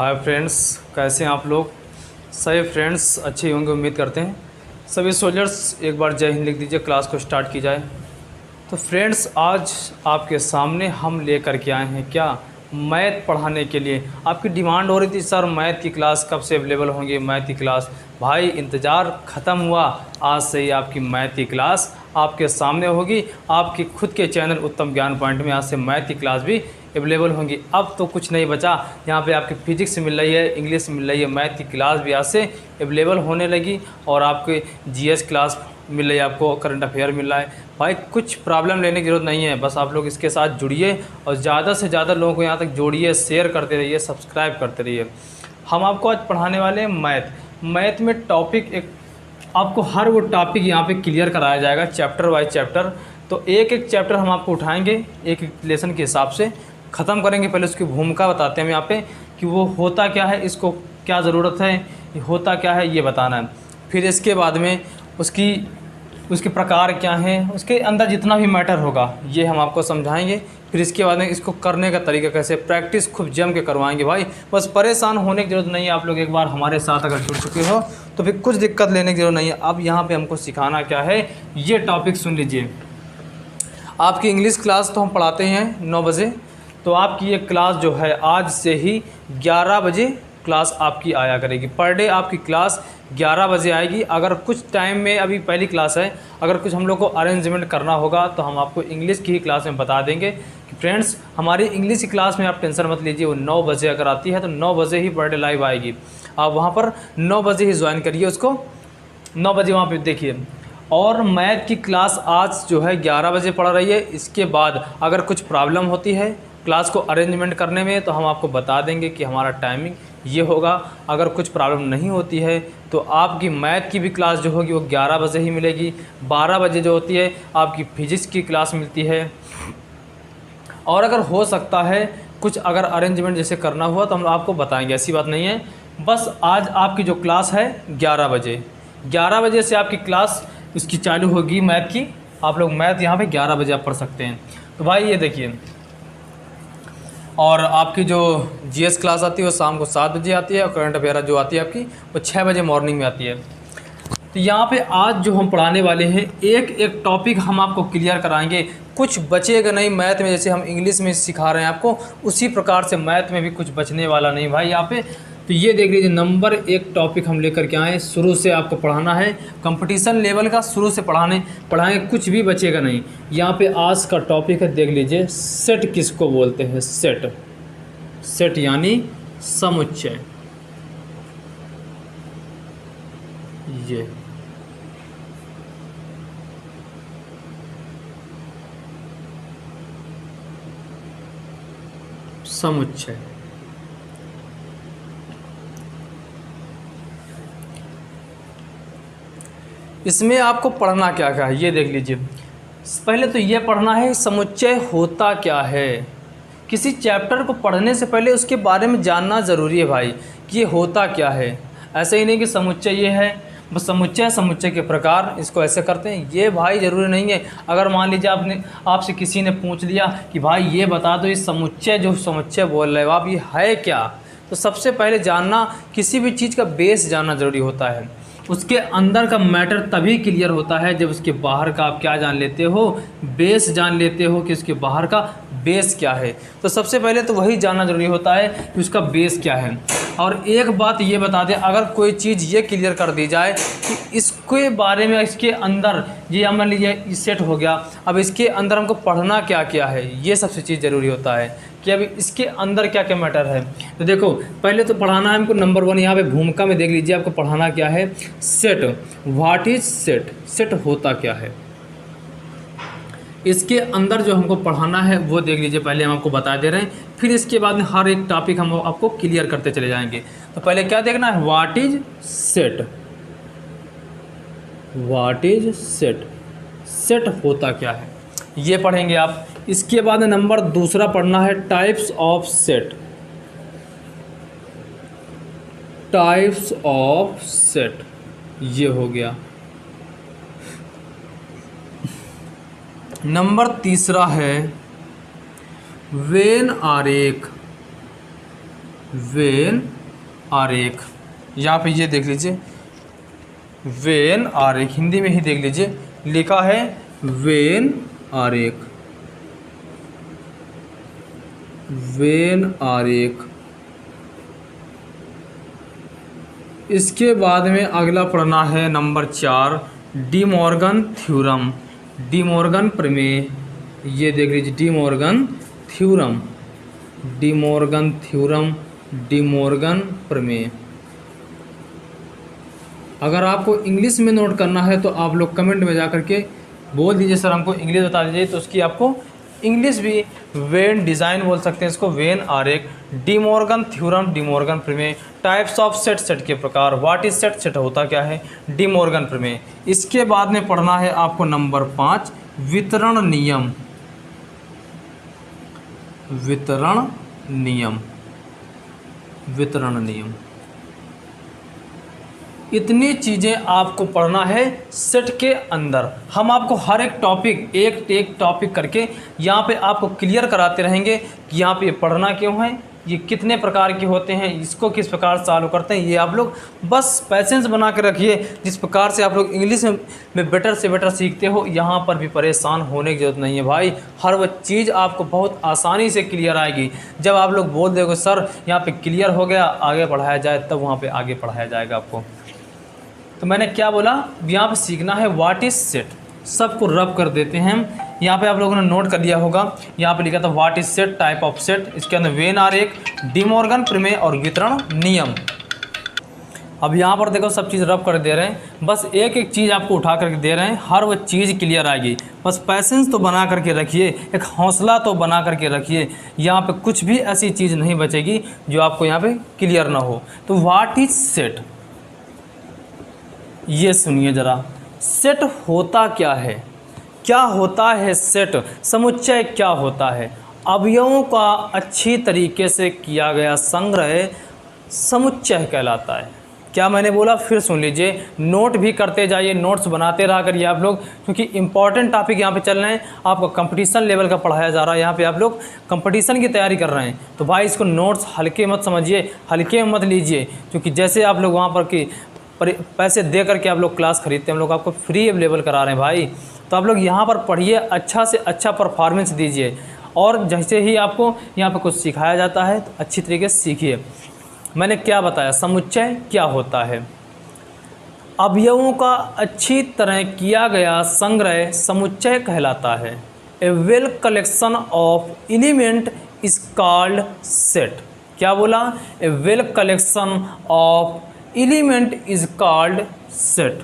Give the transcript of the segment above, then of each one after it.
Hi friends, कैसे हैं आप लोग। सभी फ्रेंड्स अच्छे होंगे उम्मीद करते हैं। सभी सोल्जर्स एक बार जय हिंद लिख दीजिए, क्लास को स्टार्ट की जाए। तो फ्रेंड्स आज आपके सामने हम लेकर के आए हैं क्या, मैथ पढ़ाने के लिए। आपकी डिमांड हो रही थी सर मैथ की क्लास कब से अवेलेबल होंगी, मैथ की क्लास। भाई इंतज़ार ख़त्म हुआ, आज से ही आपकी मैथ की क्लास आपके सामने होगी। आपके खुद के चैनल उत्तम ज्ञान पॉइंट में आज से मैथ की क्लास भी अवेलेबल होंगी। अब तो कुछ नहीं बचा, यहाँ पे आपकी फिजिक्स मिल रही है, इंग्लिश मिल रही है, मैथ की क्लास भी आज से अवेलेबल होने लगी। और आपके जीएस क्लास मिल रही है, आपको करंट अफेयर मिल रहा है। भाई कुछ प्रॉब्लम लेने की ज़रूरत नहीं है, बस आप लोग इसके साथ जुड़िए और ज़्यादा से ज़्यादा लोगों को यहाँ तक जोड़िए, शेयर करते रहिए, सब्सक्राइब करते रहिए। हम आपको आज पढ़ाने वाले हैं मैथ में टॉपिक एक, आपको हर वो टॉपिक यहाँ पे क्लियर कराया जाएगा चैप्टर वाइज चैप्टर। तो एक एक चैप्टर हम आपको उठाएंगे, एक एक लेसन के हिसाब से ख़त्म करेंगे। पहले उसकी भूमिका बताते हैं हम यहाँ पे कि वो होता क्या है, इसको क्या ज़रूरत है, होता क्या है ये बताना है। फिर इसके बाद में उसके प्रकार क्या हैं, उसके अंदर जितना भी मैटर होगा ये हम आपको समझाएंगे। फिर इसके बाद में इसको करने का तरीका कैसे, प्रैक्टिस खूब जम के करवाएंगे। भाई बस परेशान होने की ज़रूरत नहीं है, आप लोग एक बार हमारे साथ अगर जुड़ चुके हो तो फिर कुछ दिक्कत लेने की ज़रूरत नहीं है। अब यहाँ पे हमको सिखाना क्या है ये टॉपिक सुन लीजिए। आपकी इंग्लिश क्लास तो हम पढ़ाते हैं 9 बजे, तो आपकी ये क्लास जो है आज से ही 11 बजे क्लास आपकी आया करेगी। पर डे आपकी क्लास 11 बजे आएगी। अगर कुछ टाइम में, अभी पहली क्लास है, अगर कुछ हम लोग को अरेंजमेंट करना होगा तो हम आपको इंग्लिश की ही क्लास में बता देंगे कि फ्रेंड्स हमारी इंग्लिश की क्लास में आप टेंशन मत लीजिए, वो 9 बजे अगर आती है तो 9 बजे ही पर डे लाइव आएगी। आप वहाँ पर 9 बजे ही ज्वाइन करिए उसको, 9 बजे वहाँ पर देखिए। और मैथ की क्लास आज जो है 11 बजे पढ़ रही है। इसके बाद अगर कुछ प्रॉब्लम होती है क्लास को अरेंजमेंट करने में तो हम आपको बता देंगे कि हमारा टाइमिंग ये होगा। अगर कुछ प्रॉब्लम नहीं होती है तो आपकी मैथ की भी क्लास जो होगी वो 11 बजे ही मिलेगी। 12 बजे जो होती है आपकी फिजिक्स की क्लास मिलती है। और अगर हो सकता है कुछ अगर अरेंजमेंट जैसे करना हुआ तो हम आपको बताएंगे, ऐसी बात नहीं है। बस आज आपकी जो क्लास है 11 बजे, 11 बजे से आपकी क्लास उसकी चालू होगी मैथ की। आप लोग मैथ यहाँ पे 11 बजे आप पढ़ सकते हैं। तो भाई ये देखिए, और आपकी जो जीएस क्लास आती है वो शाम को 7 बजे आती है, और करंट अफेयर जो आती है आपकी वो 6 बजे मॉर्निंग में आती है। तो यहाँ पे आज जो हम पढ़ाने वाले हैं एक एक टॉपिक हम आपको क्लियर कराएंगे, कुछ बचेगा नहीं। मैथ में जैसे हम इंग्लिश में सिखा रहे हैं आपको, उसी प्रकार से मैथ में भी कुछ बचने वाला नहीं भाई यहाँ पे। तो ये देख लीजिए, नंबर 1 टॉपिक हम लेकर के आए, शुरू से आपको पढ़ाना है, कंपटीशन लेवल का शुरू से पढ़ाएंगे, कुछ भी बचेगा नहीं। यहाँ पे आज का टॉपिक है, देख लीजिए, सेट किसको बोलते हैं। सेट यानी समुच्चय। ये समुच्चय, इसमें आपको पढ़ना क्या क्या है ये देख लीजिए। पहले तो ये पढ़ना है समुच्चय होता क्या है। किसी चैप्टर को पढ़ने से पहले उसके बारे में जानना ज़रूरी है भाई कि ये होता क्या है। ऐसे ही नहीं कि समुच्चय ये है बस समुच्चय के प्रकार इसको ऐसे करते हैं, ये भाई ज़रूरी नहीं है। अगर मान लीजिए आपसे किसी ने पूछ लिया कि भाई ये बता दो, ये समुच्चय बोल रहे हो आप, ये है क्या। तो सबसे पहले जानना, किसी भी चीज़ का बेस जानना ज़रूरी होता है। उसके अंदर का मैटर तभी क्लियर होता है जब उसके बाहर का आप क्या जान लेते हो, बेस जान लेते हो कि उसके बाहर का बेस क्या है। तो सबसे पहले तो वही जानना ज़रूरी होता है कि उसका बेस क्या है। और एक बात ये बता दें, अगर कोई चीज़ ये क्लियर कर दी जाए कि इसके बारे में, इसके अंदर ये मान लीजिए सेट हो गया, अब इसके अंदर हमको पढ़ना क्या क्या है, ये सबसे चीज़ ज़रूरी होता है कि अभी इसके अंदर क्या क्या मैटर है। तो देखो पहले तो पढ़ाना है हमको नंबर 1, यहाँ पे भूमिका में देख लीजिए आपको पढ़ाना क्या है, set. What is set, set होता क्या है। इसके अंदर जो हमको पढ़ाना है वो देख लीजिए, पहले हम आपको बता दे रहे हैं, फिर इसके बाद में हर एक टॉपिक हम आपको क्लियर करते चले जाएंगे। तो पहले क्या देखना है, what is set, what is set, set होता क्या है ये पढ़ेंगे आप। इसके बाद नंबर 2 पढ़ना है types of set, types of set, ये हो गया। नंबर 3 है वेन आरेख, वेन आरेख। यहाँ पे ये देख लीजिए वेन आरेख, हिंदी में ही देख लीजिए लिखा है वेन आरेख, वेन आरेख। इसके बाद में अगला पढ़ना है number 4 De Morgan theorem, De Morgan प्रमेय। ये देख लीजिए De Morgan theorem, De Morgan theorem, De Morgan प्रमेय। अगर आपको इंग्लिश में नोट करना है तो आप लोग कमेंट में जा कर के बोल दीजिए सर हमको इंग्लिश बता दीजिए, तो उसकी आपको इंग्लिश भी वेन डिज़ाइन बोल सकते हैं इसको, वेन आरेख, De Morgan theorem, De Morgan प्रमेय, टाइप्स ऑफ सेट, सेट के प्रकार, व्हाट इज सेट, सेट होता क्या है, डी मॉर्गन प्रमेय। इसके बाद में पढ़ना है आपको नंबर 5 वितरण नियम, वितरण नियम, वितरण नियम। इतनी चीज़ें आपको पढ़ना है सेट के अंदर। हम आपको हर एक टॉपिक एक टॉपिक करके यहाँ पे आपको क्लियर कराते रहेंगे कि यहाँ पे ये पढ़ना क्यों है, ये कितने प्रकार के होते हैं, इसको किस प्रकार सॉल्व करते हैं। ये आप लोग बस पैसेंस बना के रखिए। जिस प्रकार से आप लोग इंग्लिश में बेटर से बेटर सीखते हो, यहाँ पर भी परेशान होने की ज़रूरत नहीं है भाई। हर वो चीज़ आपको बहुत आसानी से क्लियर आएगी। जब आप लोग बोल दोगे सर यहाँ पे क्लियर हो गया, आगे पढ़ाया जाए, तब वहाँ पर आगे पढ़ाया जाएगा आपको। तो मैंने क्या बोला, यहाँ पे सीखना है व्हाट इज सेट, सबको रब कर देते हैं हम। यहाँ पे आप लोगों ने नोट कर लिया होगा, यहाँ पे लिखा था what is set, type of set, इसके अंदर वेन आरेख, डी मॉर्गन प्रमेय और वितरण नियम। अब यहाँ पर देखो सब चीज़ रब कर दे रहे हैं, बस एक एक चीज़ आपको उठा करके दे रहे हैं, हर वो चीज़ क्लियर आएगी। बस पैसेंस तो बना करके रखिए, एक हौसला तो बना करके रखिए। यहाँ पे कुछ भी ऐसी चीज़ नहीं बचेगी जो आपको यहाँ पे क्लियर ना हो। तो व्हाट इज सेट, ये सुनिए ज़रा, सेट होता क्या है, क्या होता है सेट, समुच्चय क्या होता है, अवयवों का अच्छी तरीके से किया गया संग्रह समुच्चय कहलाता है। क्या मैंने बोला फिर सुन लीजिए, नोट भी करते जाइए, नोट्स बनाते रहा करिए आप लोग, क्योंकि इंपॉर्टेंट टॉपिक यहाँ पे चल रहे हैं, आपको कंपटीशन लेवल का पढ़ाया जा रहा है। यहाँ पे आप लोग कंपटीशन की तैयारी कर रहे हैं, तो भाई इसको नोट्स हल्के मत समझिए, हल्के मत लीजिए, क्योंकि जैसे आप लोग वहाँ पर कि पैसे दे करके आप लोग क्लास खरीदते हैं, हम लोग आपको फ्री अवेलेबल करा रहे हैं भाई। तो आप लोग यहाँ पर पढ़िए, अच्छा से अच्छा परफॉर्मेंस दीजिए, और जैसे ही आपको यहाँ पर कुछ सिखाया जाता है तो अच्छी तरीके से सीखिए। मैंने क्या बताया, समुच्चय क्या होता है, अवयवों का अच्छी तरह किया गया संग्रह समुच्चय कहलाता है। A well collection of element is called set. क्या बोला, a well collection of element is called set.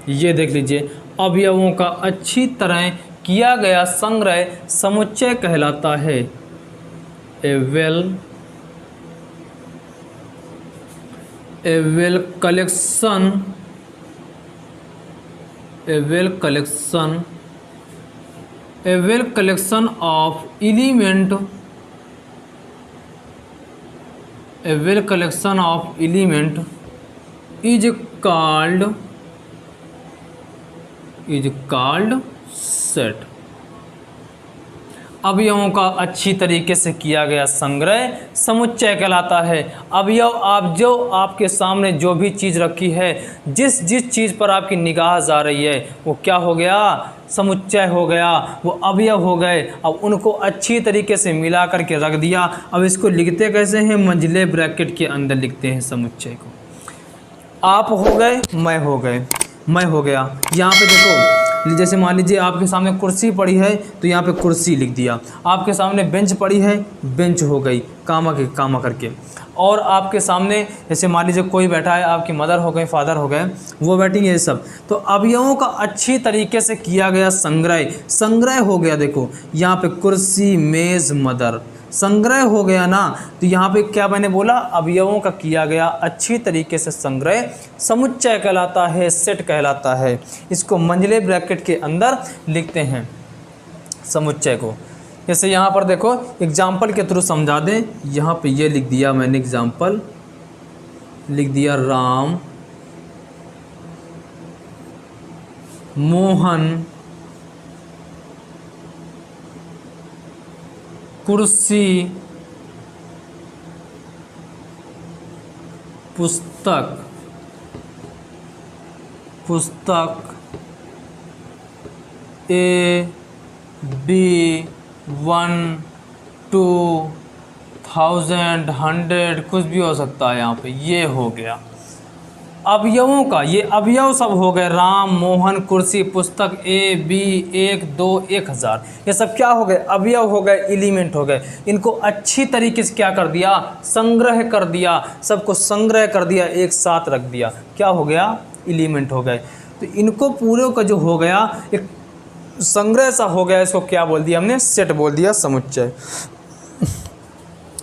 ये देख लीजिए, अवयवों का अच्छी तरह किया गया संग्रह समुच्चय कहलाता है। A well collection, a well collection of element, a well collection of element is called set। अवयवों का अच्छी तरीके से किया गया संग्रह समुच्चय कहलाता है। अवयव आप जो आपके सामने जो भी चीज़ रखी है, जिस जिस चीज़ पर आपकी निगाह जा रही है, वो क्या हो गया, समुच्चय हो गया, वो अवयव हो गए। अब उनको अच्छी तरीके से मिला करके रख दिया। अब इसको लिखते कैसे हैं, मंझले ब्रैकेट के अंदर लिखते हैं समुच्चय को। आप हो गए, मैं हो गए, मैं हो गया। यहाँ पे देखो, जैसे मान लीजिए आपके सामने कुर्सी पड़ी है तो यहाँ पे कुर्सी लिख दिया, आपके सामने बेंच पड़ी है, बेंच हो गई, कामा करके। और आपके सामने जैसे मान लीजिए कोई बैठा है, आपकी मदर हो गए, फादर हो गए, वो बैठेंगे, ये सब। तो अवयवों का अच्छी तरीके से किया गया संग्रह हो गया। देखो यहाँ पे कुर्सी, मेज़, मदर, संग्रह हो गया ना। तो यहाँ पे क्या मैंने बोला, अवयवों का किया गया अच्छी तरीके से संग्रह समुच्चय कहलाता है, सेट कहलाता है। इसको मंझले ब्रैकेट के अंदर लिखते हैं समुच्चय को। जैसे यहाँ पर देखो एग्जाम्पल के थ्रू समझा दें। यहाँ पे ये लिख दिया मैंने, एग्जाम्पल लिख दिया, राम, मोहन, कुर्सी, पुस्तक ए बी 1 2 1000 100 कुछ भी हो सकता है यहाँ पे। ये हो गया अवयवों का, ये अवयव सब हो गए, राम, मोहन, कुर्सी, पुस्तक, ए बी, 1 2 1000, ये सब क्या हो गए, अवयव हो गए, एलिमेंट हो गए। इनको अच्छी तरीके से क्या कर दिया, संग्रह कर दिया, सबको संग्रह कर दिया, एक साथ रख दिया, क्या हो गया, एलिमेंट हो गए। तो इनको पूरे का जो हो गया एक संग्रह सा हो गया, इसको क्या बोल दिया हमने, सेट बोल दिया, समुच्चय।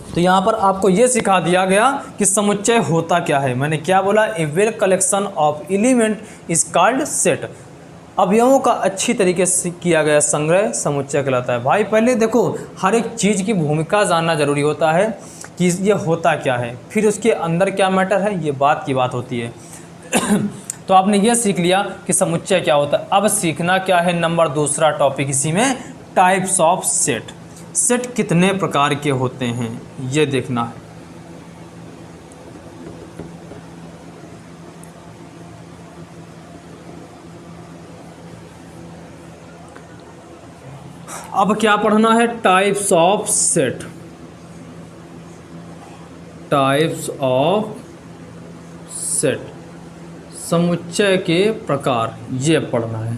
तो यहाँ पर आपको ये सिखा दिया गया कि समुच्चय होता क्या है। मैंने क्या बोला, a well collection of element is called set. अवयवों का अच्छी तरीके से किया गया संग्रह समुच्चय कहलाता है। भाई पहले देखो, हर एक चीज़ की भूमिका जानना जरूरी होता है कि ये होता क्या है, फिर उसके अंदर क्या मैटर है, ये बात की बात होती है। तो आपने ये सीख लिया कि समुच्चय क्या होता है। अब सीखना क्या है, नंबर दूसरा टॉपिक इसी में, टाइप्स ऑफ सेट। सेट कितने प्रकार के होते हैं ये देखना है। अब क्या पढ़ना है, types of set. Types of set, समुच्चय के प्रकार, ये पढ़ना है।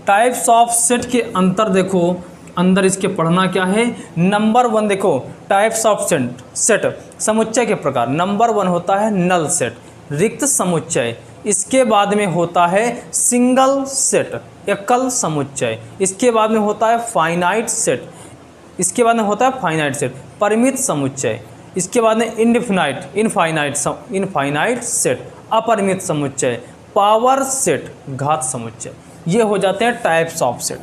टाइप्स ऑफ सेट के अंतर देखो, अंदर इसके पढ़ना क्या है। नंबर 1 देखो, टाइप्स ऑफ सेट समुच्चय के प्रकार। नंबर 1 होता है नल सेट, रिक्त समुच्चय। इसके बाद में होता है सिंगल सेट, एकल समुच्चय। इसके बाद में होता है फाइनाइट सेट। इसके बाद में होता है फाइनाइट सेट, परिमित समुच्चय। इसके बाद में इनफाइनाइट सेट, अपरिमित समुच्चय। पावर सेट, घात समुच्चय। ये हो जाते हैं types of set.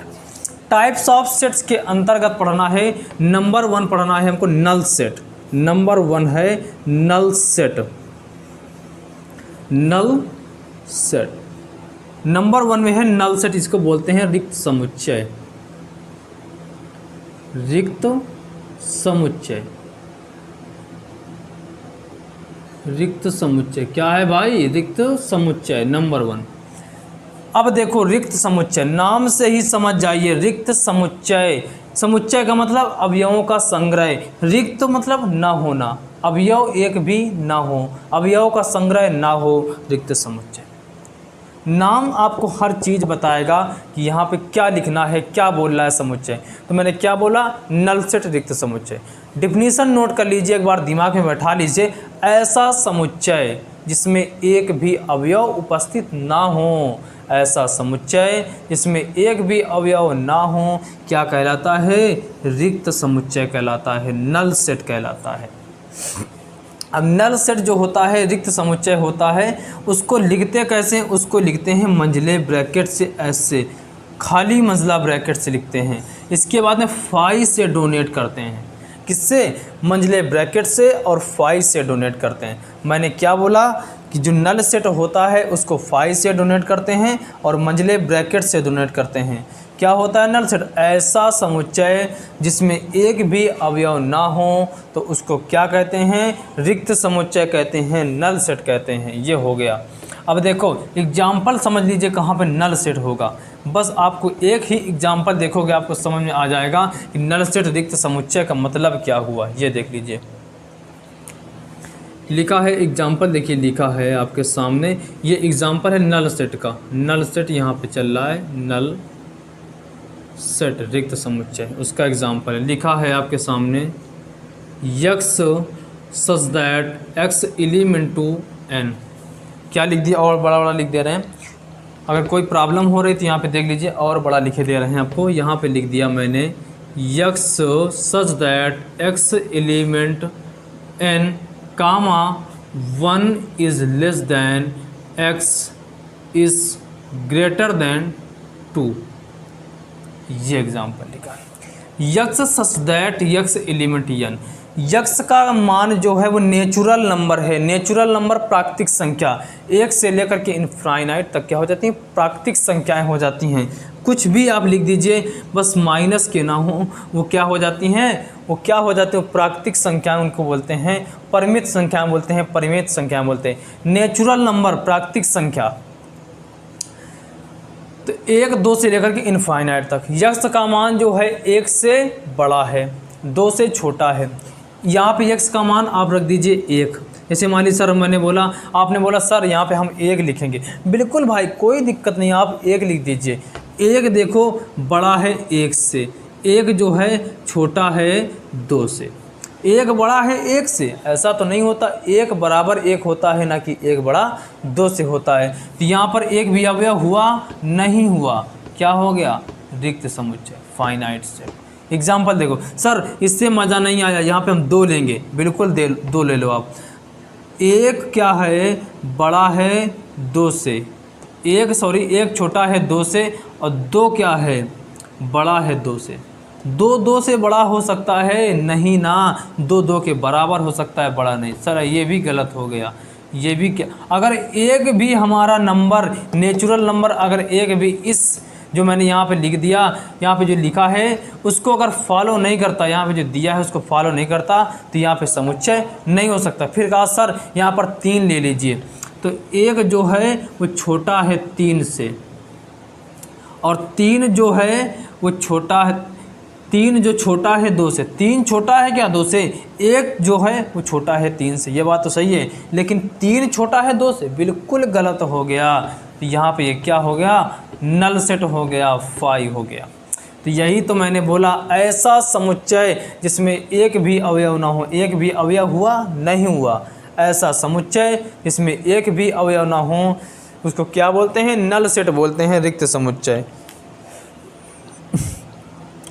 Types of sets के अंतर्गत पढ़ना है, नंबर 1 पढ़ना है हमको नल सेट। नंबर 1 है null set. Null set number 1 में है नल सेट, इसको बोलते हैं रिक्त समुच्चय। रिक्त समुच्चय, रिक्त समुच्चय क्या है भाई, रिक्त समुच्चय नंबर 1। अब देखो रिक्त समुच्चय, नाम से ही समझ जाइए, रिक्त समुच्चय। समुच्चय का मतलब अवयवों का संग्रह, रिक्त मतलब ना होना, अवयव एक भी ना हो, अवयव का संग्रह ना हो, रिक्त समुच्चय। नाम आपको हर चीज़ बताएगा कि यहाँ पे क्या लिखना है, क्या बोल रहा है समुच्चय। तो मैंने क्या बोला, नल सेट, रिक्त समुच्चय। डिफिनीशन नोट कर लीजिए, एक बार दिमाग में बैठा लीजिए। ऐसा समुच्चय जिसमें एक भी अवयव उपस्थित ना हो, ऐसा समुच्चय जिसमें एक भी अवयव ना हो, क्या कहलाता है, रिक्त समुच्चय कहलाता है, नल सेट कहलाता है। अब नल सेट जो होता है, रिक्त समुच्चय होता है, उसको लिखते कैसे, उसको लिखते हैं मंझले ब्रैकेट से, ऐसे खाली मंझला ब्रैकेट से लिखते हैं। इसके बाद में फाई से डोनेट करते हैं, किससे, मंझले ब्रैकेट से, और फाई से डोनेट करते हैं। मैंने क्या बोला कि जो नल सेट होता है उसको फाई से डोनेट करते हैं और मंझले ब्रैकेट से डोनेट करते हैं। क्या होता है नल सेट, ऐसा समुच्चय जिसमें एक भी अवयव ना हो, तो उसको क्या कहते हैं, रिक्त समुच्चय कहते हैं, नल सेट कहते हैं। ये हो गया। अब देखो एग्जाम्पल समझ लीजिए कहाँ पे नल सेट होगा। बस आपको एक ही एग्जाम्पल देखोगे आपको समझ में आ जाएगा कि नल सेट रिक्त समुच्चय का मतलब क्या हुआ। ये देख लीजिए, लिखा है एग्जाम्पल, देखिए लिखा है आपके सामने, ये एग्जाम्पल है नल सेट का। नल सेट यहाँ पे चल रहा है, नल सेट रिक्त समुच्चय, उसका एग्जाम्पल है, लिखा है आपके सामने, x such that x element to N. क्या लिख दिया, और बड़ा बड़ा लिख दे रहे हैं। अगर कोई प्रॉब्लम हो रही तो यहाँ पे देख लीजिए, और बड़ा लिखे दे रहे हैं आपको। यहाँ पे लिख दिया मैंने, x such that x element N comma 1 is less than x is greater than 2। ये एग्जाम्पल लिखा है। X such that x element N, x का मान जो है वो नेचुरल नंबर है। नेचुरल नंबर प्राकृतिक संख्या, 1 से लेकर के इनफाइनाइट तक क्या हो जाती हैं, प्राकृतिक संख्याएं हो जाती हैं। कुछ भी आप लिख दीजिए, बस माइनस के ना हो, वो क्या हो जाती हैं, वो क्या हो जाते हैं, प्राकृतिक संख्याएं उनको बोलते हैं, परिमित संख्याएं बोलते हैं, परिमित संख्याएं बोलते हैं। नेचुरल नंबर प्राकृतिक संख्या, तो 1 2 से लेकर के इनफाइनाइट तक। यक्स का मान जो है 1 से बड़ा है, 2 से छोटा है। यहाँ पे यक्स का मान आप रख दीजिए 1। जैसे मान लीजिए सर मैंने बोला, आपने बोला सर यहाँ पे हम 1 लिखेंगे, बिल्कुल भाई कोई दिक्कत नहीं, आप 1 लिख दीजिए। 1 देखो बड़ा है 1 से, 1 जो है छोटा है 2 से। 1 बड़ा है 1 से, ऐसा तो नहीं होता, 1 बराबर 1 होता है, ना कि 1 बड़ा 2 से होता है। तो यहाँ पर एक भी अवयव हुआ नहीं हुआ, क्या हो गया, रिक्त समुच्चय, फाइनाइट सेट। एग्जाम्पल देखो सर इससे मज़ा नहीं आया, यहाँ पे हम 2 लेंगे, बिल्कुल 2 ले लो आप। 1 क्या है, बड़ा है 2 से, 1 छोटा है 2 से, और 2 क्या है, बड़ा है 2 से। 2 से बड़ा हो सकता है नहीं ना, 2 के बराबर हो सकता है, बड़ा नहीं। सर ये भी गलत हो गया, ये भी क्या, अगर एक भी हमारा नंबर नेचुरल नंबर, अगर एक भी इस जो मैंने यहाँ पे लिख दिया, यहाँ पे जो लिखा है उसको अगर फॉलो नहीं करता, यहाँ पे जो दिया है उसको फॉलो नहीं करता, तो यहाँ पे समुच्चय नहीं हो सकता। फिर कहा सर यहाँ पर 3 ले लीजिए, तो 1 जो है वो छोटा है 3 से, और 3 जो है वो छोटा है, 3 जो छोटा है 2 से। 3 छोटा है क्या 2 से, 1 जो है वो छोटा है 3 से, ये बात तो सही है, लेकिन 3 छोटा है 2 से, बिल्कुल गलत हो गया। तो यहाँ पे ये क्या हो गया, नल सेट हो गया, 5 हो गया। तो यही तो मैंने बोला, ऐसा समुच्चय जिसमें एक भी अवयव ना हो, एक भी अवयव हुआ नहीं हुआ, ऐसा समुच्चय जिसमें एक भी अवयव ना हो, उसको क्या बोलते हैं, नल सेट बोलते हैं, रिक्त समुच्चय।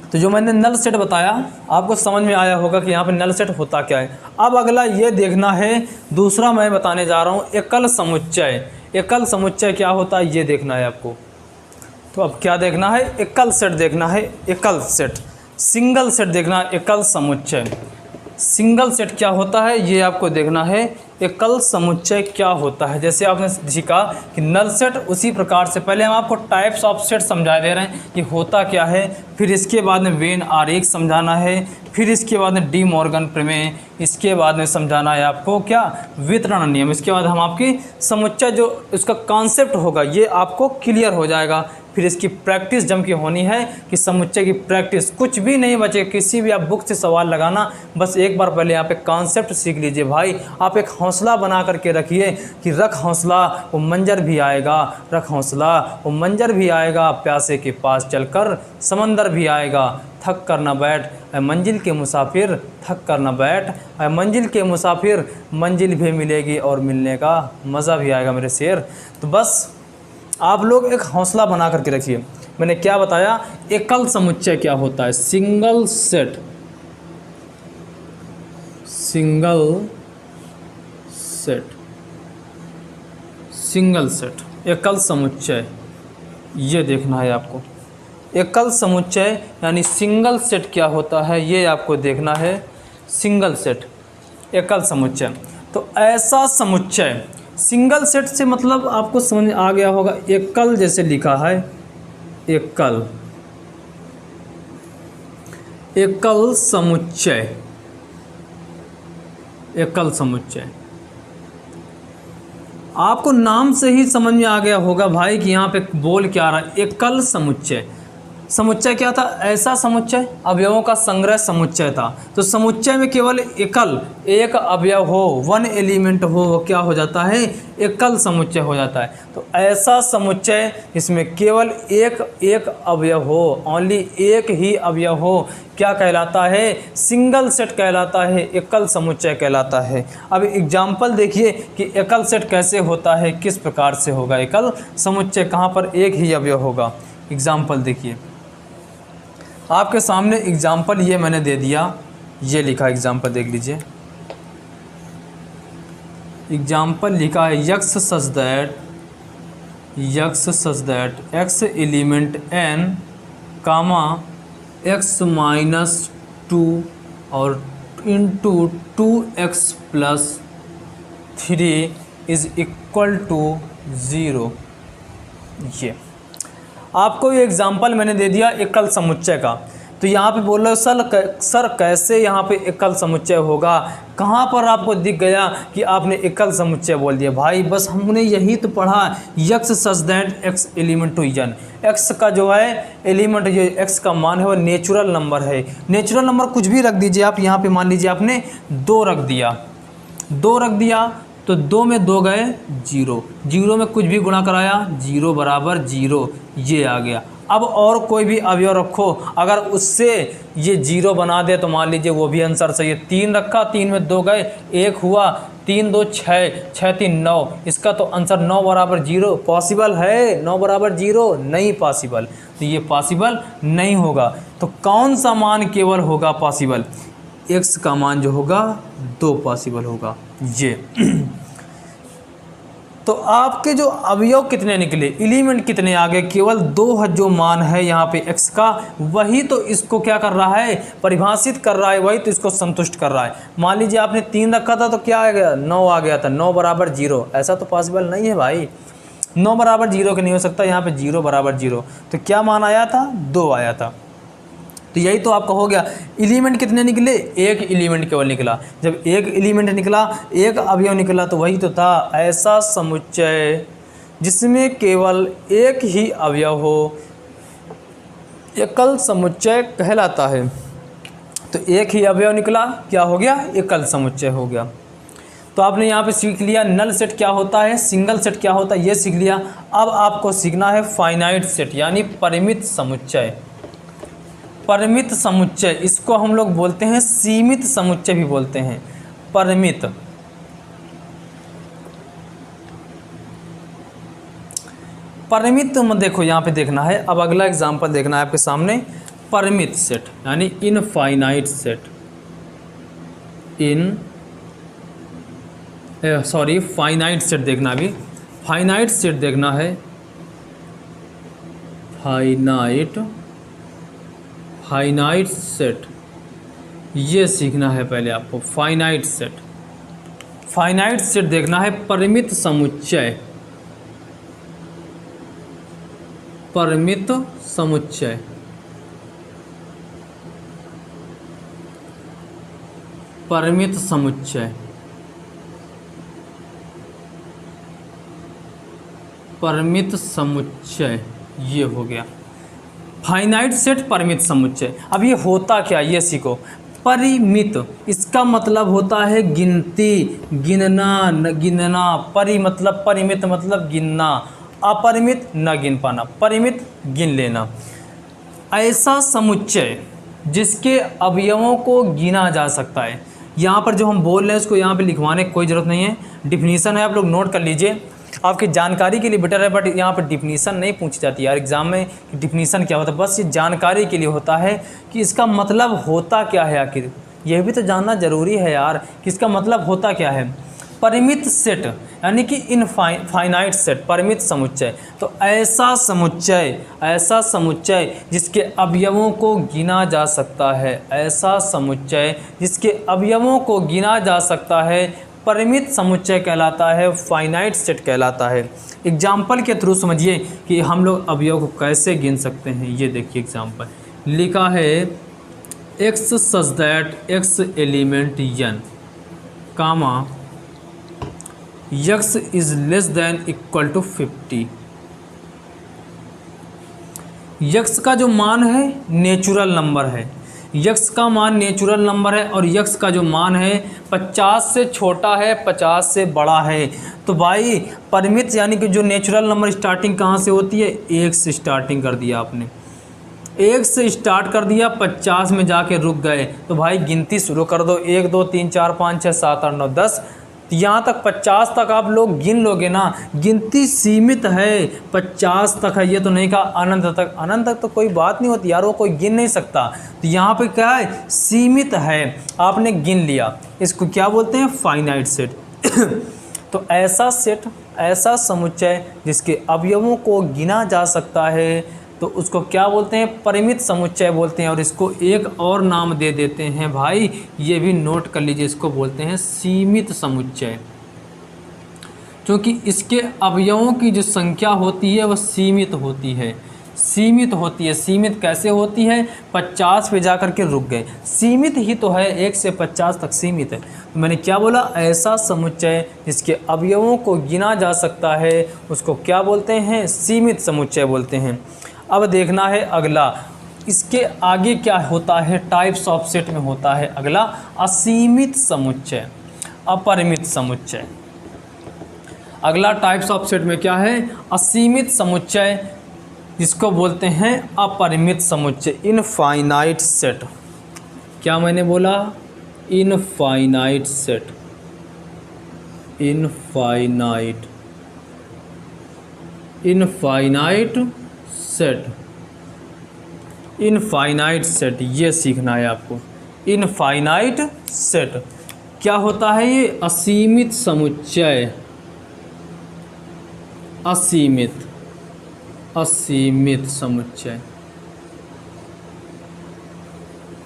तो जो मैंने नल सेट बताया आपको समझ में आया होगा कि यहाँ पे नल सेट होता क्या है। अब अगला ये देखना है, दूसरा मैं बताने जा रहा हूँ एकल समुच्चय। एकल समुच्चय क्या होता है ये देखना है आपको। तो अब क्या देखना है, एकल सेट देखना है, एकल सेट। सिंगल सेट देखना है, एकल समुच्चय। सिंगल सेट क्या होता है ये आपको देखना है, एकल समुच्चय क्या होता है। जैसे आपने सीखा कि नल सेट, उसी प्रकार से पहले हम आपको टाइप्स ऑफ सेट समझा दे रहे हैं कि होता क्या है, फिर इसके बाद में वेन आरेख समझाना है, फिर इसके बाद में डी मॉर्गन प्रमेय, इसके बाद में समझाना है आपको क्या, वितरण नियम। इसके बाद हम आपकी समुच्चय जो इसका कॉन्सेप्ट होगा ये आपको क्लियर हो जाएगा। फिर इसकी प्रैक्टिस जम के होनी है कि समुच्चय की प्रैक्टिस, कुछ भी नहीं बचे, किसी भी आप बुक से सवाल लगाना, बस एक बार पहले यहाँ पे कॉन्सेप्ट सीख लीजिए भाई। आप एक हौसला बना करके रखिए कि रख हौसला वो मंजर भी आएगा, रख हौसला वो मंजर भी आएगा, प्यासे के पास चलकर समंदर भी आएगा, थक कर न बैठ ऐ मंजिल के मुसाफिर, थक कर न बैठ ऐ मंजिल के मुसाफिर, मंजिल भी मिलेगी और मिलने का मज़ा भी आएगा मेरे शेर। तो बस आप लोग एक हौसला बना करके रखिए। मैंने क्या बताया, एकल समुच्चय क्या होता है, single set, single set, single set, एकल समुच्चय, ये देखना है आपको। एकल समुच्चय यानी सिंगल सेट क्या होता है ये आपको देखना है, सिंगल सेट, एकल समुच्चय। तो ऐसा समुच्चय, सिंगल सेट से मतलब आपको समझ में आ गया होगा, एकल जैसे लिखा है, एकल, एकल समुच्चय, एकल समुच्चय। आपको नाम से ही समझ में आ गया होगा भाई कि यहाँ पे बोल क्या रहा है, एकल समुच्चय। समुच्चय क्या था, ऐसा समुच्चय, अवयवों का संग्रह समुच्चय था। तो समुच्चय में केवल एकल, एक अवयव हो, वन एलिमेंट हो, वो क्या हो जाता है, एकल समुच्चय हो जाता है। तो ऐसा समुच्चय इसमें केवल एक अवयव हो, ओनली एक ही अवयव हो, क्या कहलाता है, सिंगल सेट कहलाता है, एकल समुच्चय कहलाता है। अब एग्जाम्पल देखिए कि एकल सेट कैसे होता है, किस प्रकार से होगा एकल समुच्चय, कहाँ पर एक ही अवयव होगा। एग्जाम्पल देखिए, आपके सामने एग्जाम्पल ये मैंने दे दिया, ये लिखा एग्जाम्पल देख लीजिए। एग्जाम्पल लिखा है x such that x element n comma x minus 2 और into 2x plus 3 is equal to 0। ये आपको ये एग्जाम्पल मैंने दे दिया एकल समुच्चय का, तो यहाँ पे बोल रहे हो सर कैसे यहाँ पे एकल समुच्चय होगा, कहाँ पर आपको दिख गया कि आपने एकल समुच्चय बोल दिया। भाई बस हमने यही तो पढ़ा, x such that x element to इजन, एक्स का जो है एलिमेंट, ये एक्स का मान है वो नेचुरल नंबर है। नेचुरल नंबर कुछ भी रख दीजिए आप, यहाँ पे मान लीजिए आपने 2 रख दिया, 2 रख दिया तो 2 में 2 गए 0, 0 में कुछ भी गुणा कराया 0 बराबर 0, ये आ गया। अब और कोई भी अवयव रखो, अगर उससे ये 0 बना दे तो मान लीजिए वो भी आंसर सही है। 3 रखा, 3 में 2 गए 1 हुआ, 3 2 6, 6 3 9, इसका तो आंसर 9 बराबर 0 पॉसिबल है? 9 बराबर 0 नहीं पॉसिबल, तो ये पॉसिबल नहीं होगा। तो कौन सा मान केवल होगा पॉसिबल? एक्स का मान जो होगा 2 पॉसिबल होगा ये। तो आपके जो अवयव कितने निकले, एलिमेंट कितने आ गए? केवल 2 जो मान है यहाँ पे x का, वही तो इसको क्या कर रहा है, परिभाषित कर रहा है, वही तो इसको संतुष्ट कर रहा है। मान लीजिए आपने 3 रखा था तो क्या आ गया, 9 आ गया था, 9 बराबर 0, ऐसा तो पॉसिबल नहीं है भाई, 9 बराबर 0 के नहीं हो सकता, यहाँ पे 0 बराबर 0, तो क्या मान आया था, 2 आया था। तो यही तो आपका हो गया। एलिमेंट कितने निकले, एक एलिमेंट केवल निकला। जब एक एलिमेंट निकला, एक अवयव निकला, तो वही तो था ऐसा समुच्चय जिसमें केवल एक ही अवयव हो, एकल समुच्चय कहलाता है। तो एक ही अवयव निकला, क्या हो गया, एकल समुच्चय हो गया। तो आपने यहाँ पे सीख लिया नल सेट क्या होता है, सिंगल सेट क्या होता है, ये सीख लिया। अब आपको सीखना है फाइनाइट सेट यानी परिमित समुच्चय। परिमित समुच्चय, इसको हम लोग बोलते हैं सीमित समुच्चय भी बोलते हैं। परिमित, परिमित में देखो यहाँ पे देखना है। अब अगला एग्जांपल देखना है आपके सामने, परिमित सेट यानी इनफाइनाइट सेट, फाइनाइट सेट देखना। अभी फाइनाइट सेट देखना है, फाइनाइट सेट ये सीखना है पहले आपको। फाइनाइट सेट देखना है, परिमित समुच्चय, परिमित समुच्चय, परिमित समुच्चय, परिमित समुच्चय, ये हो गया फाइनाइट सेट परिमित समुच्चय। अब ये होता क्या, ये सीखो। परिमित, इसका मतलब होता है गिनती, गिनना। परि मतलब परिमित मतलब गिनना, अपरिमित न गिन पाना, परिमित गिन लेना। ऐसा समुच्चय जिसके अवयवों को गिना जा सकता है। यहाँ पर जो हम बोल रहे हैं उसको यहाँ पे लिखवाने की कोई ज़रूरत नहीं है, डिफिनीसन है, आप लोग नोट कर लीजिए, आपकी जानकारी के लिए बेटर है। बट यहाँ पर डिफिनीसन नहीं पूछी जाती यार एग्ज़ाम में कि डिफिनीसन क्या होता है, बस ये जानकारी के लिए होता है कि इसका मतलब होता क्या है। आखिर यह भी तो जानना ज़रूरी है यार कि इसका मतलब होता क्या है। परिमित सेट यानी कि फाइनाइट सेट, परिमित समुच्चय। तो ऐसा समुच्चय जिसके अवयवों को गिना जा सकता है, ऐसा समुच्चय जिसके अवयवों को गिना जा सकता है, परिमित समुच्चय कहलाता है, फाइनाइट सेट कहलाता है। एग्जाम्पल के थ्रू समझिए कि हम लोग अवयव को कैसे गिन सकते हैं। ये देखिए एग्जाम्पल लिखा है, x such that x element n, comma x is less than equal to 50। x का जो मान है नेचुरल नंबर है, x का मान नेचुरल नंबर है और x का जो मान है 50 से छोटा है, 50 से बड़ा है। तो भाई परिमित यानी कि जो नेचुरल नंबर स्टार्टिंग कहाँ से होती है, 1 से स्टार्टिंग कर दिया आपने, 1 से स्टार्ट कर दिया, 50 में जाके रुक गए, तो भाई गिनती शुरू कर दो, 1 2 3 4 5 6 7 8 9 10, यहाँ तक 50 तक आप लोग गिन लोगे ना। गिनती सीमित है, 50 तक है, ये तो नहीं कहा अनंत तक। अनंत तक तो कोई बात नहीं होती यार, वो कोई गिन नहीं सकता। तो यहाँ पे क्या है, सीमित है, आपने गिन लिया, इसको क्या बोलते हैं, फाइनाइट सेट। तो ऐसा सेट, ऐसा समुच्चय जिसके अवयवों को गिना जा सकता है, तो उसको क्या बोलते हैं, परिमित समुच्चय बोलते हैं। और इसको एक और नाम दे देते हैं भाई, ये भी नोट कर लीजिए, इसको बोलते हैं सीमित समुच्चय, क्योंकि इसके अवयवों की जो संख्या होती है वह सीमित होती है। सीमित होती है। सीमित कैसे होती है? 50 पे जा कर के रुक गए, सीमित ही तो है, 1 से 50 तक सीमित है। तो मैंने क्या बोला? ऐसा समुच्चय जिसके अवयवों को गिना जा सकता है उसको क्या बोलते हैं? सीमित समुच्चय बोलते हैं। अब देखना है अगला, इसके आगे क्या होता है? टाइप्स ऑफ सेट में होता है अगला असीमित समुच्चय, अपरिमित समुच्चय। अगला टाइप्स ऑफ सेट में क्या है? असीमित समुच्चय, जिसको बोलते हैं अपरिमित समुच्चय, इनफाइनाइट सेट। क्या मैंने बोला? Infinite set, infinite set, infinite set, ये सीखना है आपको। इनफाइनाइट सेट क्या होता है? ये असीमित समुच्चय, असीमित समुच्चय,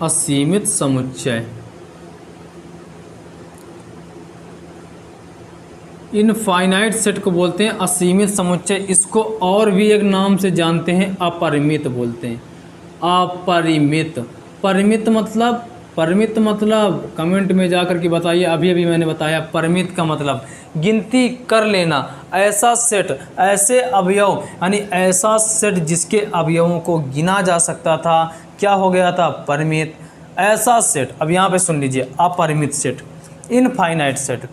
असीमित समुच्चय। इनफाइनाइट सेट को बोलते हैं असीमित समुच्चय। इसको और भी एक नाम से जानते हैं, अपरिमित बोलते हैं। अपरिमित, परिमित मतलब, परिमित मतलब कमेंट में जाकर के बताइए। अभी मैंने बताया परिमित का मतलब गिनती कर लेना, ऐसा सेट, ऐसे अवयव, यानी ऐसा सेट जिसके अवयवों को गिना जा सकता था, क्या हो गया था? परिमित। ऐसा सेट, अब यहाँ पे सुन लीजिए, अपरिमित सेट, इनफाइनाइट सेट,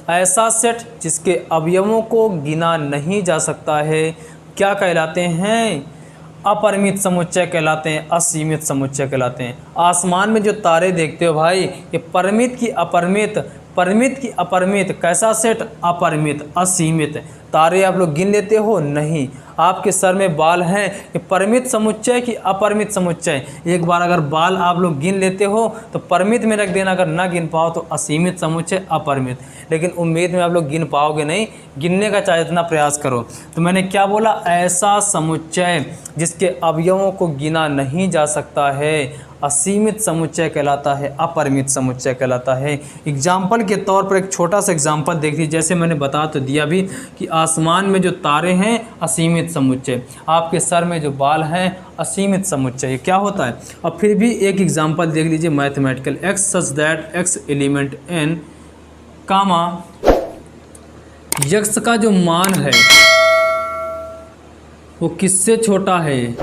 ऐसा सेट जिसके अवयवों को गिना नहीं जा सकता है, क्या कहलाते हैं? अपरिमित समुच्चय कहलाते हैं, असीमित समुच्चय कहलाते हैं। आसमान में जो तारे देखते हो भाई, ये परिमित की अपरिमित, परिमित की अपरिमित, कैसा सेट? अपरिमित, असीमित। तारे आप लोग गिन लेते हो? नहीं। आपके सर में बाल हैं, ये परिमित समुच्चय की अपरिमित समुच्चय? एक बार अगर बाल आप लोग गिन लेते हो तो परिमित में रख देना, अगर ना गिन पाओ तो असीमित समुच्चय, अपरिमित। लेकिन उम्मीद में आप लोग गिन पाओगे नहीं, गिनने का चाहे इतना प्रयास करो। तो मैंने क्या बोला? ऐसा समुच्चय जिसके अवयवों को गिना नहीं जा सकता है, असीमित समुच्चय कहलाता है, अपरिमित समुच्चय कहलाता है। एग्जाम्पल के तौर पर एक छोटा सा एग्जाम्पल देख लीजिए। जैसे मैंने बता तो दिया भी कि आसमान में जो तारे हैं असीमित समुच्चय, आपके सर में जो बाल हैं असीमित समुच्चय, क्या होता है? अब फिर भी एक एग्जाम्पल देख लीजिए, mathematical, x such that x element N comma x का जो मान है वो किससे छोटा है?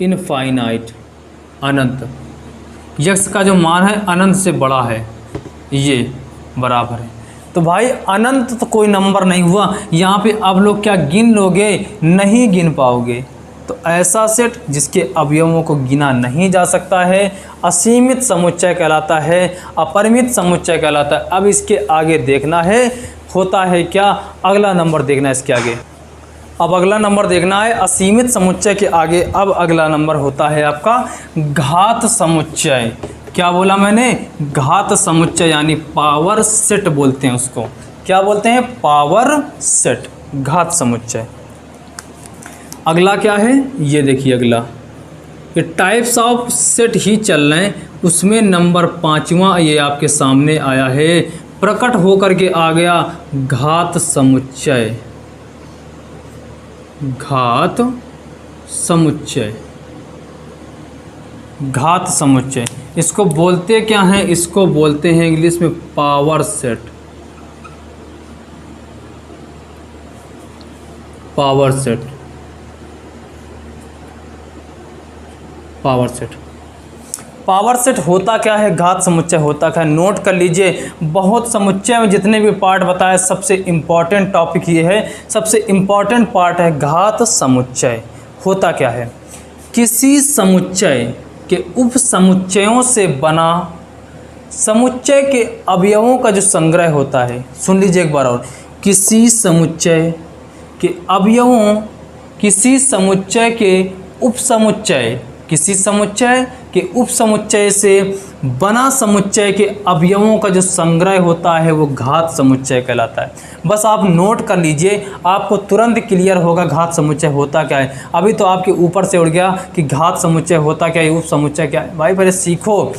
इनफाइनाइट, अनंत। यक्स का जो मान है अनंत से बड़ा है, ये बराबर है। तो भाई अनंत तो कोई नंबर नहीं हुआ, यहाँ पे आप लोग क्या गिन लोगे? नहीं गिन पाओगे। तो ऐसा सेट जिसके अवयवों को गिना नहीं जा सकता है, असीमित समुच्चय कहलाता है, अपरिमित समुच्चय कहलाता है। अब इसके आगे देखना है होता है क्या? अगला नंबर देखना है इसके आगे। अब अगला नंबर देखना है असीमित समुच्चय के आगे। अब अगला नंबर होता है आपका घात समुच्चय। क्या बोला मैंने? घात समुच्चय, यानी पावर सेट बोलते हैं उसको। क्या बोलते हैं? पावर सेट, घात समुच्चय। अगला क्या है? ये देखिए अगला, ये टाइप्स ऑफ सेट ही चल रहे हैं, उसमें नंबर 5वां ये आपके सामने आया है, प्रकट होकर के आ गया घात समुच्चय। घात समुच्चय, घात समुच्चय, इसको बोलते क्या हैं? इसको बोलते हैं इंग्लिश में power set. Power set, power set, power set होता क्या है? घात समुच्चय होता क्या है? नोट कर लीजिए। बहुत समुच्चय में जितने भी पार्ट बताए, सबसे इम्पॉर्टेंट टॉपिक ये है, सबसे इम्पॉर्टेंट पार्ट है घात समुच्चय। होता क्या है? किसी समुच्चय के उप समुच्चयों से बना समुच्चय के अवयवों का जो संग्रह होता है, सुन लीजिए एक बार और, किसी समुच्चय के अवयवों, किसी समुच्चय के उप समुच्चय, किसी समुच्चय के उप समुच्चय से बना समुच्चय के अवयवों का जो संग्रह होता है वो घात समुच्चय कहलाता है। बस आप नोट कर लीजिए, आपको तुरंत क्लियर होगा घात समुच्चय होता क्या है। अभी तो आपके ऊपर से उड़ गया कि घात समुच्चय होता क्या है, उप समुच्चय क्या है। भाई पहले सीखो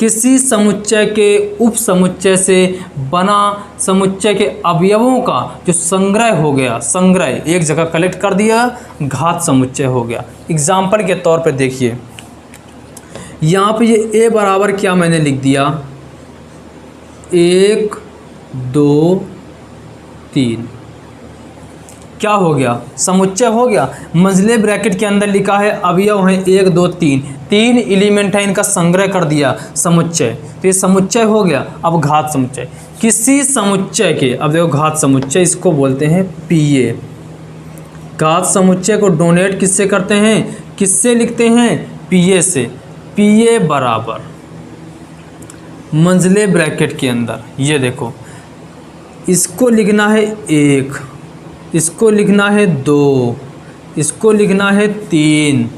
किसी समुच्चय के उप समुच्चय से बना समुच्चय के अवयवों का जो संग्रह हो गया, संग्रह एक जगह कलेक्ट कर दिया, घात समुच्चय हो गया। एग्जाम्पल के तौर पे देखिए, यहाँ पे ये a बराबर क्या मैंने लिख दिया, 1 2 3, क्या हो गया, समुच्चय हो गया। मंझले ब्रैकेट के अंदर लिखा है अवयव हैं 1 2 3, 3 एलिमेंट है, इनका संग्रह कर दिया समुच्चय, तो ये समुच्चय हो गया। अब घात समुच्चय, किसी समुच्चय के, अब देखो घात समुच्चय इसको बोलते हैं पीए। घात समुच्चय को डोनेट किससे करते हैं, किससे लिखते हैं, पीए से। पीए बराबर मंझले ब्रैकेट के अंदर ये देखो, इसको लिखना है 1, इसको लिखना है 2, इसको लिखना है 3,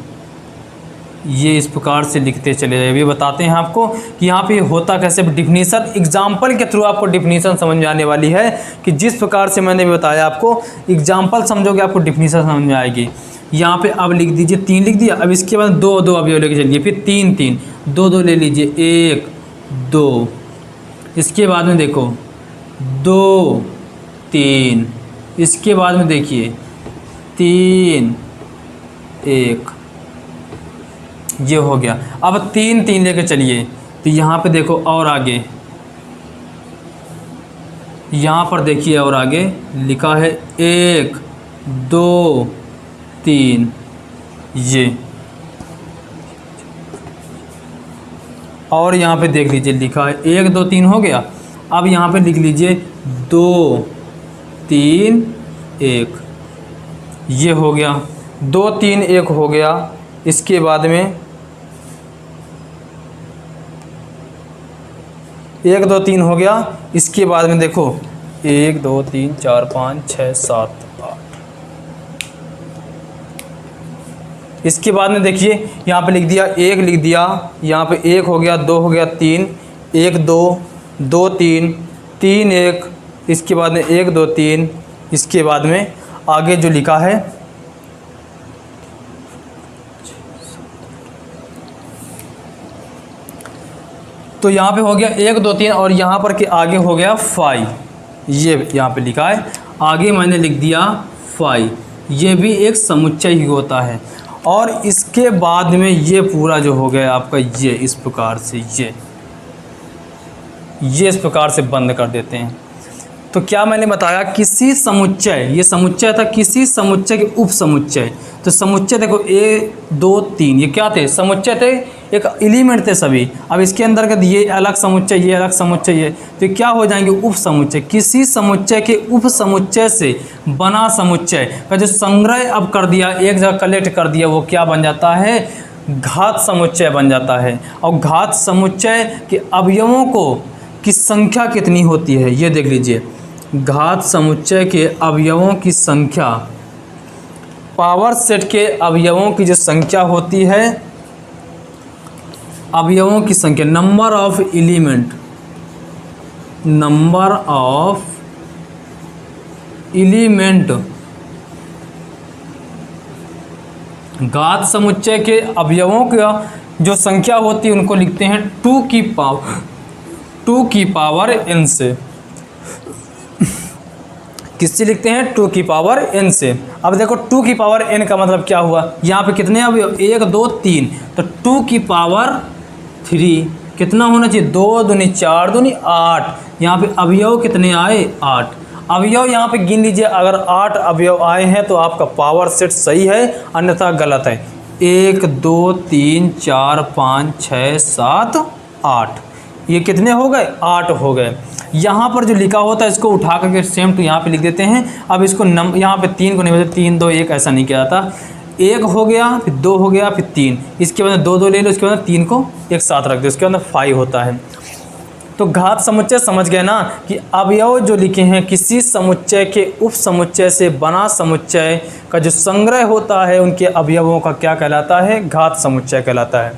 ये इस प्रकार से लिखते चले जाए। अभी बताते हैं आपको कि यहाँ पे होता कैसे। डिफिनीशन एग्जाम्पल के थ्रू आपको डिफिनीशन समझ में आने वाली है कि जिस प्रकार से मैंने भी बताया आपको, एग्जाम्पल समझोगे आपको डिफिनीशन समझ में आएगी। यहाँ पे अब लिख दीजिए 3 लिख दिया। अब इसके बाद 2 2 अवयव लेके चलिए, फिर 3 3, 2 2 ले लीजिए, 1 2, इसके बाद में देखो 2 3, इसके बाद में देखिए 3 1, ये हो गया। अब 3 3 लेके चलिए, तो यहाँ पे देखो और आगे, यहाँ पर देखिए और आगे लिखा है 1 2 3, ये और यहाँ पे देख लीजिए लिखा है 1 2 3 हो गया। अब यहाँ पे लिख लीजिए 2 3 1, ये हो गया, 2 3 1 हो गया। इसके बाद में 1 2 3 हो गया। इसके बाद में देखो 1 2 3 4 5 6 7 8, इसके बाद में देखिए यहाँ पे लिख दिया 1 लिख दिया, यहाँ पे 1 हो गया, 2 हो गया, 3 1 2 2 3 3 1, इसके बाद में 1 2 3, इसके बाद में आगे जो लिखा है तो यहाँ पे हो गया 1 2 3, और यहाँ पर के आगे हो गया 5, ये यहाँ पे लिखा है, आगे मैंने लिख दिया 5, ये भी एक समुच्चय ही होता है। और इसके बाद में ये पूरा जो हो गया आपका, ये इस प्रकार से ये इस प्रकार से बंद कर देते हैं। तो क्या मैंने बताया, किसी समुच्चय, ये समुच्चय था, किसी समुच्चय के उप समुच्चय। तो समुच्चय देखो 1 2 3, ये क्या थे, समुच्चय थे, एक एलिमेंट थे सभी। अब इसके अंतर्गत ये अलग समुच्चय, ये अलग समुच्चय, ये तो क्या हो जाएंगे, उप समुच्चय। किसी समुच्चय के उप समुच्चय से बना समुच्चय का जो संग्रह अब कर दिया, एक जगह कलेक्ट कर दिया, वो क्या बन जाता है, घात समुच्चय बन जाता है। और घात समुच्चय के अवयवों को की संख्या कितनी होती है, ये देख लीजिए। घात समुच्चय के अवयवों की संख्या, पावर सेट के अवयवों की जो संख्या होती है, अवयवों की संख्या, number of element, number of element, घात समुच्चय के अवयवों का जो संख्या होती है उनको लिखते हैं 2 की पावर n से। किससे लिखते हैं, 2 की पावर n से। अब देखो 2 की पावर n का मतलब क्या हुआ, यहाँ पे कितने अवयव, 1 2 3, तो 2 की पावर 3 कितना होना चाहिए, 2 दूनी 4 दूनी 8, यहाँ पे अवयव कितने आए, 8 अवयव। यहाँ पे गिन लीजिए, अगर 8 अवयव आए हैं तो आपका पावर सेट सही है, अन्यथा गलत है। 1 2 3 4 5 6 7 8, ये कितने हो गए, 8 हो गए। यहाँ पर जो लिखा होता है इसको उठा करके सेम टू यहाँ पे लिख देते हैं। अब इसको यहाँ पे 3 को नहीं बदलते, 3 2 1 ऐसा नहीं किया जाता। 1 हो गया, फिर 2 हो गया, फिर 3, इसके बाद 2 2 ले लो, इसके बाद 3 को एक साथ रख दो, इसके बाद 5 होता है। तो घात समुच्चय समझ गए ना, कि अवयव जो लिखे हैं किसी समुच्चय के उप समुच्चय से बना समुच्चय का जो संग्रह होता है, उनके अवयवों का क्या कहलाता है, घात समुच्चय कहलाता है,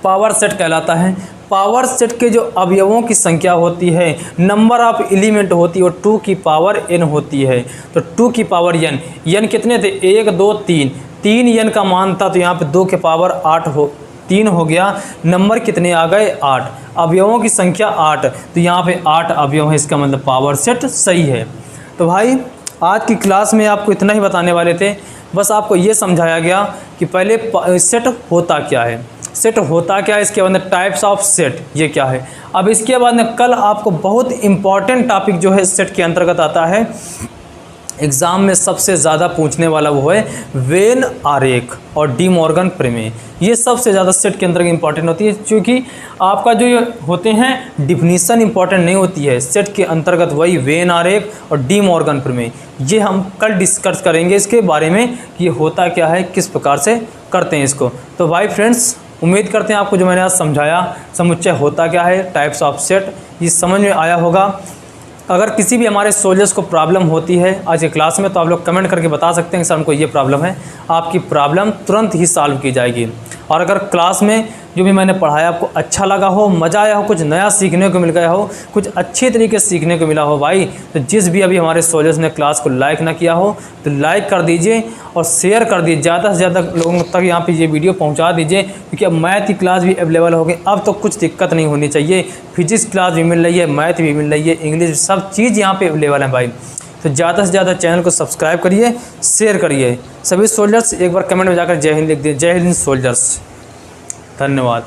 पावर सेट कहलाता है। पावर सेट के जो अवयवों की संख्या होती है, नंबर ऑफ एलिमेंट होती है, वो 2 की पावर n होती है। तो 2 की पावर n कितने थे, 1 2 3, 3 n का मान था, तो यहाँ पे 2 के पावर 8 हो 3 हो गया, नंबर कितने आ गए 8, अवयवों की संख्या 8, तो यहाँ पे 8 अवयव है, इसका मतलब पावर सेट सही है। तो भाई आज की क्लास में आपको इतना ही बताने वाले थे, बस आपको ये समझाया गया कि पहले सेट होता क्या है, सेट होता क्या है, इसके बाद में टाइप्स ऑफ सेट ये क्या है। अब इसके बाद में कल आपको बहुत इंपॉर्टेंट टॉपिक जो है सेट के अंतर्गत आता है, एग्ज़ाम में सबसे ज़्यादा पूछने वाला वो है वेन आरेख और डी मॉर्गन प्रमेय। ये सबसे ज़्यादा सेट के अंतर्गत इंपॉर्टेंट होती है, क्योंकि आपका जो ये होते हैं डिफिनीसन इंपॉर्टेंट नहीं होती है, सेट के अंतर्गत वही वेन आरेख और डी मॉर्गन प्रमेय, ये हम कल डिस्कस करेंगे इसके बारे में कि ये होता क्या है, किस प्रकार से करते हैं इसको। तो भाई फ्रेंड्स, उम्मीद करते हैं आपको जो मैंने आज समझाया समुच्चय होता क्या है, टाइप्स ऑफ सेट, ये समझ में आया होगा। अगर किसी भी हमारे सोल्जर्स को प्रॉब्लम होती है आज की क्लास में, तो आप लोग कमेंट करके बता सकते हैं कि सर हमको ये प्रॉब्लम है, आपकी प्रॉब्लम तुरंत ही सॉल्व की जाएगी। और अगर क्लास में जो भी मैंने पढ़ाया आपको अच्छा लगा हो, मज़ा आया हो, कुछ नया सीखने को मिल गया हो, कुछ अच्छे तरीके से सीखने को मिला हो भाई, तो जिस भी अभी हमारे सोल्जर्स ने क्लास को लाइक ना किया हो तो लाइक कर दीजिए और शेयर कर दीजिए, ज़्यादा से ज़्यादा लोगों तक यहाँ पे ये वीडियो पहुँचा दीजिए, क्योंकि अब मैथ की क्लास भी अवेलेबल हो गई, अब तो कुछ दिक्कत नहीं होनी चाहिए। फिजिक्स क्लास भी मिल रही है, मैथ भी मिल रही है, इंग्लिश, सब चीज़ यहाँ पर अवेलेबल है भाई। तो ज़्यादा से ज़्यादा चैनल को सब्सक्राइब करिए, शेयर करिए। सभी सोल्जर्स एक बार कमेंट में जाकर जय हिंद लिख दिए, जय हिंद सोल्जर्स, धन्यवाद।